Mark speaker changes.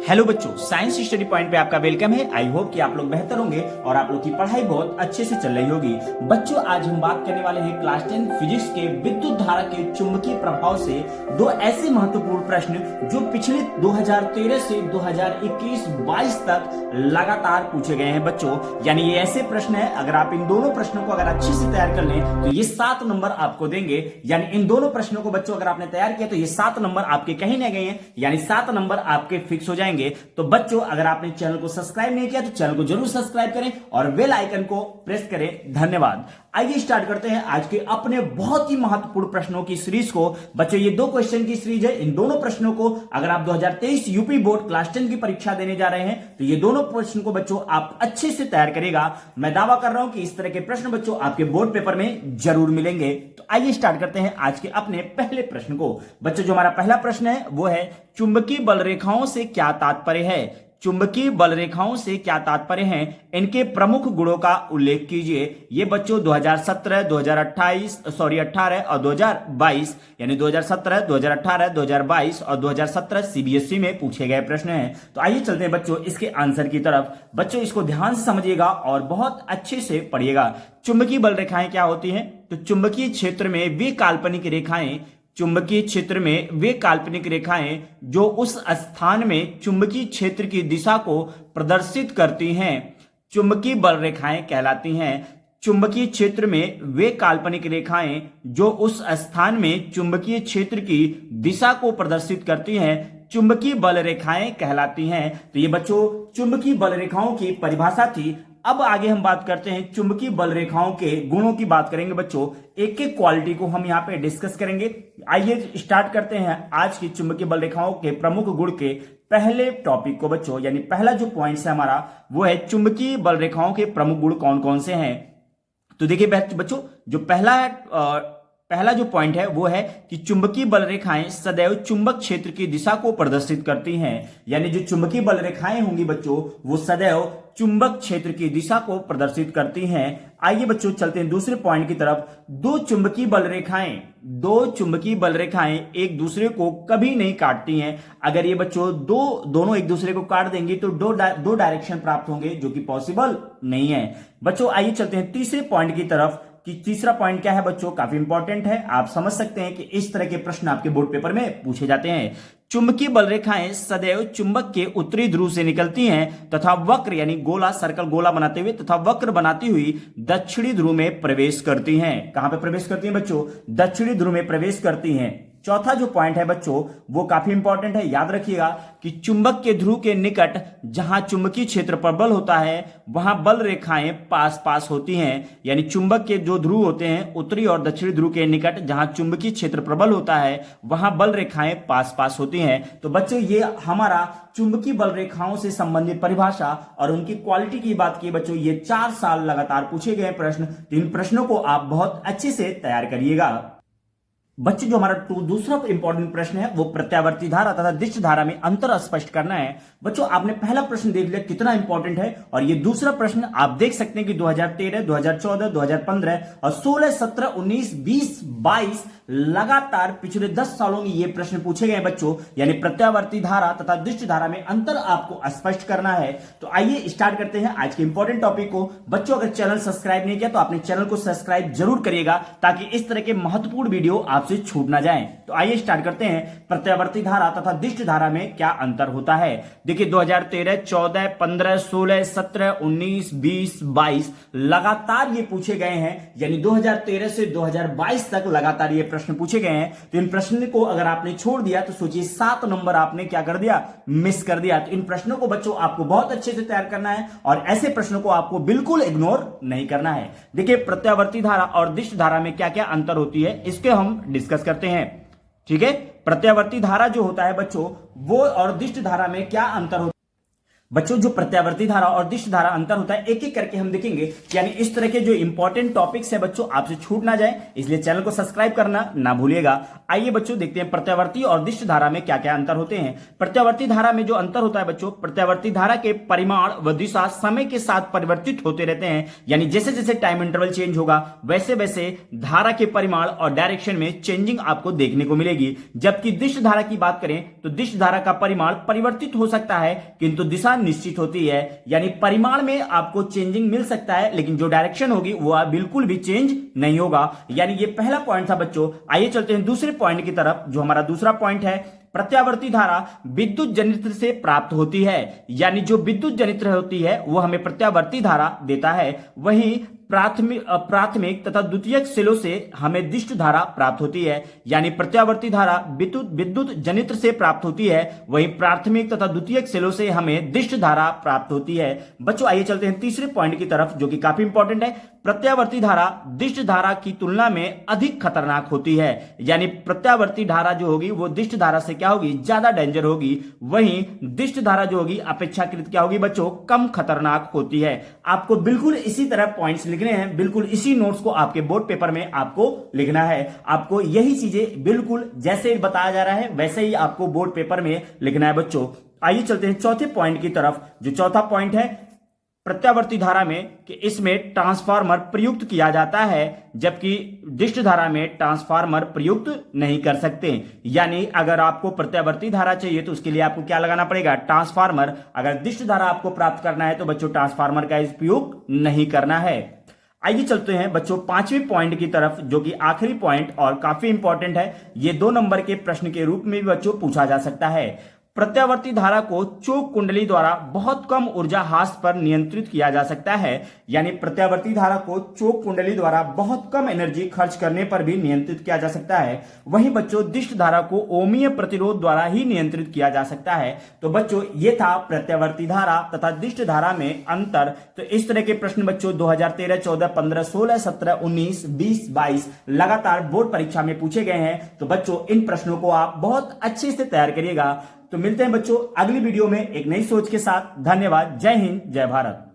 Speaker 1: Hello बच्चों, science study point पे आपका वेलकम है। आई होप कि आप लोग बेहतर होंगे और आप लोग की पढ़ाई बहुत अच्छे से चल रही होगी। बच्चों, आज हम बात करने वाले हैं क्लास 10 फिजिक्स के विद्युत धारा के चुंबकीय प्रभाव से दो ऐसे महत्वपूर्ण प्रश्न जो पिछले 2013 से 2021-22 तक लगातार पूछे गए हैं। बच्चों, यानी ये ऐसे प्रश्न है, अगर आप इन दोनों प्रश्नों को अगर अच्छे से तैयार कर लें तो ये 7 नंबर आपको देंगे। यानी इन दोनों प्रश्नों को बच्चों अगर आपने तैयार किया तो ये 7 नंबर आपके कहीं ना गए हैं, यानी 7 नंबर आपके फिक्स हो जाएंगे। तो बच्चों, अगर आपने चैनल को सब्सक्राइब नहीं किया तो चैनल को जरूर सब्सक्राइब करें और बेल आइकन को प्रेस करें। धन्यवाद। आइए स्टार्ट करते हैं आज के अपने बहुत ही महत्वपूर्ण प्रश्नों की सीरीज को। बच्चों, ये 2 क्वेश्चन की सीरीज है। इन दोनों प्रश्नों को अगर आप 2023 यूपी बोर्ड क्लास 10 की परीक्षा देने जा रहे हैं तो ये दोनों प्रश्न को बच्चों आप अच्छे से तैयार करेगा। मैं दावा कर रहा हूं कि इस तरह के प्रश्न बच्चों आपके बोर्ड पेपर में जरूर मिलेंगे। तो आइए स्टार्ट करते हैं आज के अपने पहले प्रश्न को। बच्चों, जो हमारा पहला प्रश्न है वो है चुंबकीय बल रेखाओं से क्या तात्पर्य है। चुंबकीय बल रेखाओं से क्या तात्पर्य है, इनके प्रमुख गुणों का उल्लेख कीजिए। ये बच्चों 2017, 2018 और 2022 यानी 2017, 2018, 2022 और 2017 सीबीएसई में पूछे गए प्रश्न हैं। तो आइए चलते हैं बच्चों इसके आंसर की तरफ। बच्चों, इसको ध्यान से समझिएगा और बहुत अच्छे से पढ़िएगा। चुंबकीय बल रेखाएं क्या होती हैं? तो चुंबकीय क्षेत्र में वे काल्पनिक रेखाएं चुंबकीय क्षेत्र में वे काल्पनिक रेखाएं जो उस स्थान में चुंबकीय क्षेत्र की दिशा को प्रदर्शित करती हैं, चुंबकीय बल रेखाएं कहलाती हैं। चुंबकीय क्षेत्र में वे काल्पनिक रेखाएं जो उस स्थान में चुंबकीय क्षेत्र की दिशा को प्रदर्शित करती हैं, चुंबकीय बल रेखाएं कहलाती हैं। तो ये बच्चों चुंबकीय बल रेखाओं की परिभाषा थी। अब आगे हम बात करते हैं चुंबकीय बल रेखाओं के गुणों की बात करेंगे। बच्चों, एक एक क्वालिटी को हम यहाँ पे डिस्कस करेंगे। आइए स्टार्ट करते हैं आज की चुंबकीय बल रेखाओं के प्रमुख गुण के पहले टॉपिक को। बच्चों, यानी पहला जो पॉइंट है हमारा वो है चुंबकीय बल रेखाओं के प्रमुख गुण कौन कौन से हैं। तो देखिए बच्चों, जो पहला जो पॉइंट है वो है कि चुंबकीय बल रेखाएं सदैव चुंबक क्षेत्र की दिशा को प्रदर्शित करती हैं। यानी जो चुंबकीय बल रेखाएं होंगी बच्चों वो सदैव चुंबक क्षेत्र की दिशा को प्रदर्शित करती हैं। आइए बच्चों चलते हैं दूसरे पॉइंट की तरफ। दो चुंबकीय बल रेखाएं एक दूसरे को कभी नहीं काटती हैं। अगर ये बच्चों दोनों एक दूसरे को काट देंगी तो दो डायरेक्शन प्राप्त होंगे, जो कि पॉसिबल नहीं है। बच्चों, आइए चलते हैं तीसरे पॉइंट की तरफ कि तीसरा पॉइंट क्या है बच्चों, काफी इंपॉर्टेंट है। आप समझ सकते हैं कि इस तरह के प्रश्न आपके बोर्ड पेपर में पूछे जाते हैं। चुंबकीय बल रेखाएं सदैव चुंबक के उत्तरी ध्रुव से निकलती हैं तथा वक्र यानी गोला सर्कल गोला बनाते हुए तथा वक्र बनाती हुई दक्षिणी ध्रुव में प्रवेश करती हैं। कहां पे प्रवेश करती हैं बच्चों? दक्षिणी ध्रुव में प्रवेश करती हैं। चौथा जो पॉइंट है बच्चों वो काफी इंपॉर्टेंट है। याद रखिएगा कि चुंबक के ध्रुव के निकट जहां चुंबकीय क्षेत्र प्रबल होता है वहां बल रेखाएं पास पास होती हैं। यानी चुंबक के जो ध्रुव होते हैं उत्तरी और दक्षिणी ध्रुव के निकट जहां चुंबकीय क्षेत्र प्रबल होता है वहां बल रेखाएं पास पास होती हैं। तो बच्चों, ये हमारा चुंबकीय बल रेखाओं से संबंधित परिभाषा और उनकी क्वालिटी की बात की बच्चों, ये 4 साल लगातार पूछे गए प्रश्न। तो इन प्रश्नों को आप बहुत अच्छे से तैयार करिएगा। बच्चे, जो हमारा दूसरा इंपॉर्टेंट प्रश्न है वो प्रत्यावर्ती धारा तथा दिष्ट धारा में अंतर स्पष्ट करना है। बच्चों, आपने पहला प्रश्न देख लिया कितना इंपॉर्टेंट है, और ये दूसरा प्रश्न आप देख सकते हैं कि 2013, 2014, 2015 और 16, 17, 19, 20, 22 लगातार पिछले 10 सालों में ये प्रश्न पूछे गए बच्चों। यानी प्रत्यावर्ती धारा तथा दिष्ट धारा में अंतर आपको स्पष्ट करना है। तो आइए स्टार्ट करते हैं आज के इंपॉर्टेंट टॉपिक को। बच्चों, अगर चैनल सब्सक्राइब नहीं किया तो आपने चैनल को सब्सक्राइब जरूर करिएगा ताकि इस तरह के महत्वपूर्ण वीडियो आपसे छूट ना जाए। तो आइए स्टार्ट करते हैं प्रत्यावर्ती धारा तथा दिष्ट धारा में क्या अंतर होता है। देखिए 2013, 14, 15, 16, 17, 19, 20, 22 लगातार ये पूछे गए हैं। यानी 2013 से 2022 तक लगातार ये प्रश्न पूछे गए हैं। तो इन प्रश्न को अगर आपने छोड़ दिया तो सोचिए 7 नंबर आपने क्या कर दिया, मिस कर दिया। तो इन प्रश्नों को बच्चों आपको बहुत अच्छे से तैयार करना है और ऐसे प्रश्नों को आपको बिल्कुल इग्नोर नहीं करना है। देखिए प्रत्यावर्ती धारा और दिष्ट धारा में क्या क्या अंतर होती है इसके हम डिस्कस करते हैं। ठीक है, प्रत्यावर्ती धारा जो होता है बच्चों वो और दिष्ट धारा में क्या अंतर होता है। बच्चों जो प्रत्यावर्ती धारा और दिष्ट धारा अंतर होता है एक एक करके हम देखेंगे, यानी इस तरह के जो इंपॉर्टेंट टॉपिक्स है बच्चों आपसे छूट ना जाए, इसलिए चैनल को सब्सक्राइब करना ना भूलिएगा। आइए बच्चों देखते हैं प्रत्यावर्ती और दिष्ट धारा में क्या क्या अंतर होते हैं। प्रत्यावर्ती धारा में जो अंतर होता है बच्चों, प्रत्यावर्ती धारा के परिमाण व दिशा समय के साथ परिवर्तित होते रहते हैं, यानी जैसे जैसे टाइम इंटरवल चेंज होगा वैसे वैसे धारा के परिमाण और डायरेक्शन में चेंजिंग आपको देखने को मिलेगी। जबकि दिष्ट धारा की बात करें तो दिष्ट धारा का परिमाण परिवर्तित हो सकता है किंतु दिशा निश्चित होती है, यानी परिमाण में आपको चेंजिंग मिल सकता है लेकिन जो डायरेक्शन होगी वो बिल्कुल भी चेंज नहीं होगा। यानी ये पहला पॉइंट था बच्चों। आइए चलते हैं दूसरे पॉइंट की तरफ, जो हमारा दूसरा पॉइंट है, प्रत्यावर्ती धारा विद्युत जनित्र से प्राप्त होती है, यानी जो विद्युत जनित्र होती है वो हमें प्रत्यावर्ती धारा देता है। वहीं प्राथमिक तथा द्वितीयक सेलों से हमें दिष्ट धारा प्राप्त होती है, यानी प्रत्यावर्ती धारा विद्युत जनित्र से प्राप्त होती है, वहीं प्राथमिक तथा द्वितीयक सेलों से हमें दिष्ट धारा प्राप्त होती है। बच्चों आइए चलते हैं तीसरे पॉइंट की तरफ, जो कि काफी इंपॉर्टेंट है। प्रत्यावर्ती धारा दिष्ट धारा की तुलना में अधिक खतरनाक होती है, यानी प्रत्यावर्ती धारा जो होगी वो दिष्ट धारा से क्या होगी, ज्यादा डेंजर होगी। वहीं दिष्ट धारा जो होगी अपेक्षाकृत क्या होगी बच्चों, कम खतरनाक होती है। आपको बिल्कुल इसी तरह पॉइंट्स लिखने हैं, बिल्कुल इसी नोट्स को आपके बोर्ड पेपर में आपको लिखना है। आपको यही चीजें बिल्कुल जैसे बताया जा रहा है वैसे ही आपको बोर्ड पेपर में लिखना है बच्चों। आइए चलते हैं चौथे पॉइंट की तरफ। जो चौथा पॉइंट है प्रत्यावर्ती धारा में कि इसमें ट्रांसफार्मर प्रयुक्त किया जाता है, जबकि दिष्ट धारा में ट्रांसफार्मर प्रयुक्त नहीं कर सकते। यानी अगर आपको प्रत्यावर्ती धारा चाहिए तो उसके लिए आपको क्या लगाना पड़ेगा, ट्रांसफार्मर। अगर दिष्ट धारा आपको प्राप्त करना है तो बच्चों ट्रांसफार्मर का उपयोग नहीं करना है। आइए चलते हैं बच्चों पांचवें पॉइंट की तरफ, जो कि आखिरी पॉइंट और काफी इंपॉर्टेंट है। ये 2 नंबर के प्रश्न के रूप में भी बच्चों पूछा जा सकता है। प्रत्यावर्ती धारा को चोक कुंडली द्वारा बहुत कम ऊर्जा हास पर नियंत्रित किया जा सकता है, यानी प्रत्यावर्ती धारा को चोक कुंडली द्वारा बहुत कम एनर्जी खर्च करने पर भी नियंत्रित किया जा सकता है। वहीं बच्चों दिष्ट धारा को ओमीय प्रतिरोध द्वारा ही नियंत्रित किया जा सकता है। तो बच्चों ये था प्रत्यावर्ती धारा तथा दिष्ट धारा में अंतर। तो इस तरह के प्रश्न बच्चों 2013, 14, 15, 16, 17, 19, 20, 22 लगातार बोर्ड परीक्षा में पूछे गए हैं। तो बच्चों इन प्रश्नों को आप बहुत अच्छे से तैयार करिएगा। तो मिलते हैं बच्चों अगली वीडियो में एक नई सोच के साथ। धन्यवाद। जय हिंद, जय भारत।